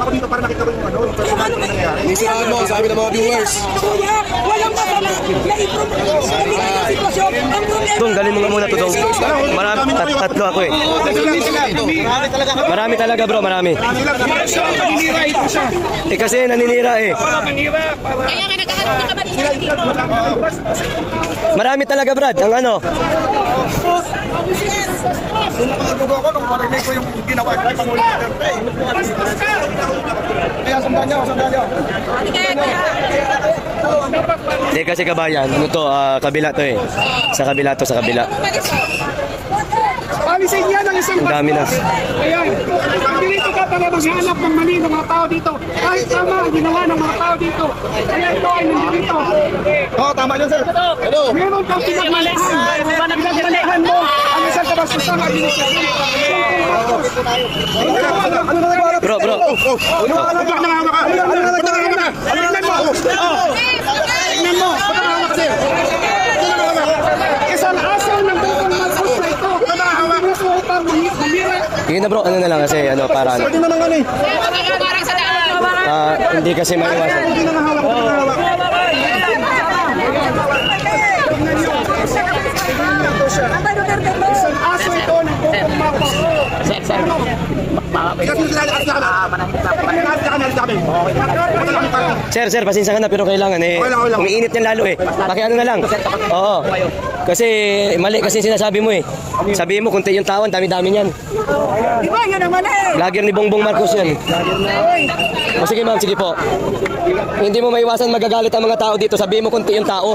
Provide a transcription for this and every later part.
ako dito para nakita ko yung ano, yung personal na nangyayari. Nisiraan mo, sabi ng mga viewers. Kuya, walang masama na i-promote ang sitwasyon. Ang problema. Dong, dalhin mo nga muna to, Dong. Marami, tatlo ako eh. Marami talaga bro, marami. Eh kasi naninira eh. Kaya nga nagkakaroon dito. Marami talaga Brad, ang ano. Nung nakagago ako, nung marinig ko yung ginawa ko ay Pangulo Duterte. Kaya sundan niyo. Hindi kasi kabayan, ano to, kabila to eh. Sa kabila to, sa kabila. Palisin yan ang isang Ang dami na. Ayan. Dito ka para maghanap ng mali ng mga tao dito. Kahit tama ang ginawa ng mga tao dito. Kaya ito ay nandito. Oo, tama yun, sir. Meron kang pinagmalihan. Pinagmalihan mo ang isang kabastusang administrasyon. Ano na nagawa? Bro. Ano na nagawa? Tingnan mo. Isang asaw ng bukong Marcos na ito. Upang mamira. Sige na bro, ano na lang kasi, ano, para ano. Pwede na lang ano eh. Hindi kasi maiwasan. Hindi na nahawak. Isang aso ito ng bukong Marcos. Sir, pasensya ka na pero kailangan eh. Okay lang. Umiinit yan lalo eh. Pakiano na lang. Oo. Kasi mali kasi sinasabi mo eh. Sabi mo kunti yung tao, ang dami-dami niyan. Di ba yan ang mali? Vlogger ni Bongbong Marcos yan. O sige ma'am, sige po. Hindi mo maiwasan magagalit ang mga tao dito. Sabi mo kunti yung tao.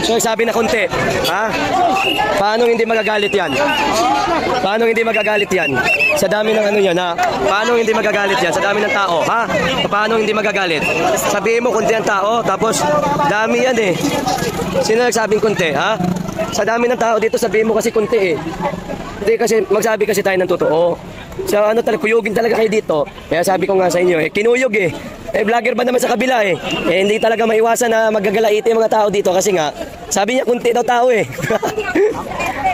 So sabi na kunti. Ha? Paano hindi magagalit yan? Paano hindi magagalit yan? Sa dami ng ano yan ha? Paano hindi magagalit yan? Sa dami ng tao ha? Paano hindi magagalit? Sabihin mo kunti ang tao tapos dami yan eh. Sino nagsabing kunti ha? Sa dami ng tao dito sabihin mo kasi kunti eh. Hindi kasi magsabi kasi tayo ng totoo. So ano talaga, kuyugin talaga kayo dito. Kaya sabi ko nga sa inyo, kinuyog eh. Vlogger ba naman sa kabila eh. Hindi talaga maiwasan na magagalaiti yung mga tao dito kasi nga, sabi niya kunti daw tao eh.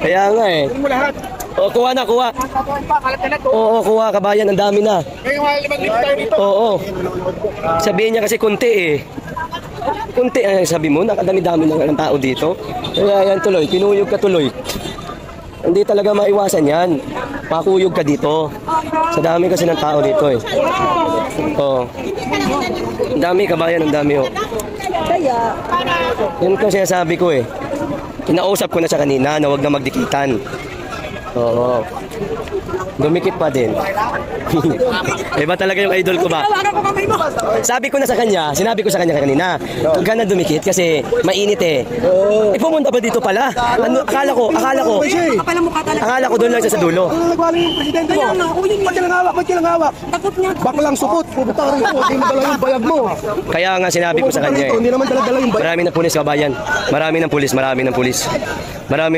Kaya nga eh. O, kuha na. Oo, kuha, kabayan, ang dami na. Oo. Sabihin niya kasi kunti eh. Kunti, sabi mo, nakadami-dami ng tao dito. Kaya yan tuloy, kinuyog ka tuloy. Hindi talaga maiwasan yan. Makuyog ka dito. Sa dami kasi ng tao dito eh. Oo. Ang dami kabayan, ang dami oh. Kaya, Yun ko sinasabi ko eh. Kinausap ko na siya kanina na huwag na magdikitan. Oo. Dumikit pa din. Iba talaga yung idol ko ba? tawagan ko kamay mo. Sinabi ko sa kanya kanina, huwag ka na dumikit kasi mainit eh. Eh pumunta ba dito pala? Ano, akala ko, Kapal ang mukha talaga. akala ko doon lang siya sa dulo. Ano nagwala yung presidente mo? Kaya nga, ulit Ba't kailang hawak? takot niya. Baklang supot. Pupunta rin po. Hindi mo dala yung bayag mo. Kaya nga sinabi ko sa kanya eh. Hindi naman dala yung bayag. Marami ng pulis kabayan. Marami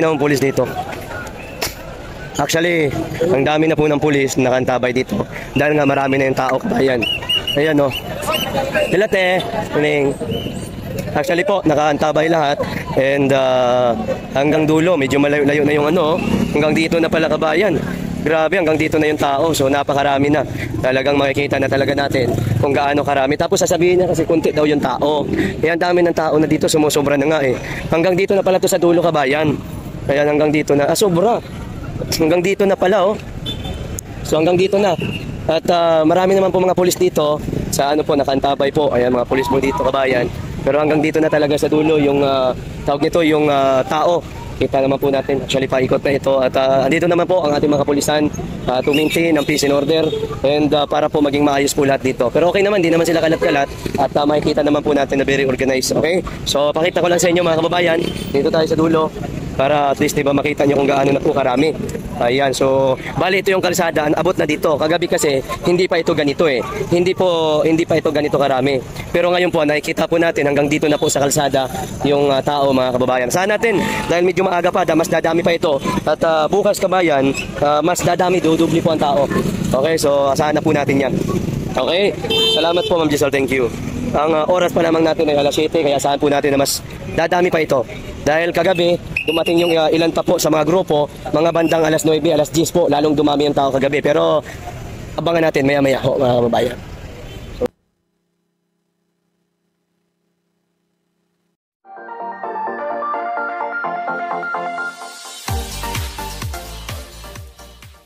ng pulis dito. Actually, ang dami na po ng pulis nakantabay dito. Dahil nga marami na yung tao kabayan. Ayan o. Dilate, kuning. Actually po, nakaantabay lahat. And hanggang dulo, medyo malayo-layo na yung ano. Hanggang dito na pala kabayan. Grabe, hanggang dito na yung tao. So napakarami na. Talagang makikita na talaga natin kung gaano karami. Tapos sasabihin niya kasi kunti daw yung tao. Kaya ang dami ng tao na dito, sumusobra na nga eh. Hanggang dito na pala to sa dulo kabayan. Kaya hanggang dito na, sobra. Hanggang dito na pala oh. So hanggang dito na. At marami naman po mga pulis dito sa ano po, nakantabay po. Ayan mga pulis po dito kabayan. Pero hanggang dito na talaga sa dulo yung tawag nito yung tao. Kita naman po natin, actually paikot na ito. At andito naman po ang ating mga kapulisan to maintain ang peace and order and para po maging maayos po lahat dito. Pero okay naman, di naman sila kalat-kalat at makikita naman po natin na very organized. Okay? So pakita ko lang sa inyo mga kababayan, dito tayo sa dulo para at least diba makita nyo kung gaano na po karami. Ayan, so bali ito yung kalsada, abot na dito. Kagabi kasi hindi pa ito ganito eh. Hindi pa ito ganito karami. Pero ngayon po nakikita po natin hanggang dito na po sa kalsada yung tao mga kababayan. Saan natin dahil medyo maaga pa, mas dadami pa ito. At bukas kabayan, mas dadami, dudubli po ang tao. Okay, so asahan na po natin yan. Okay, salamat po Ma'am Giselle, thank you. Ang oras pa lamang natin ay alas 7, kaya asahan po natin na mas dadami pa ito. Dahil kagabi, dumating yung ilan pa po sa mga grupo, mga bandang alas 9, alas 10 po, lalong dumami ang tao kagabi. Pero abangan natin maya-maya ho mga kababayan.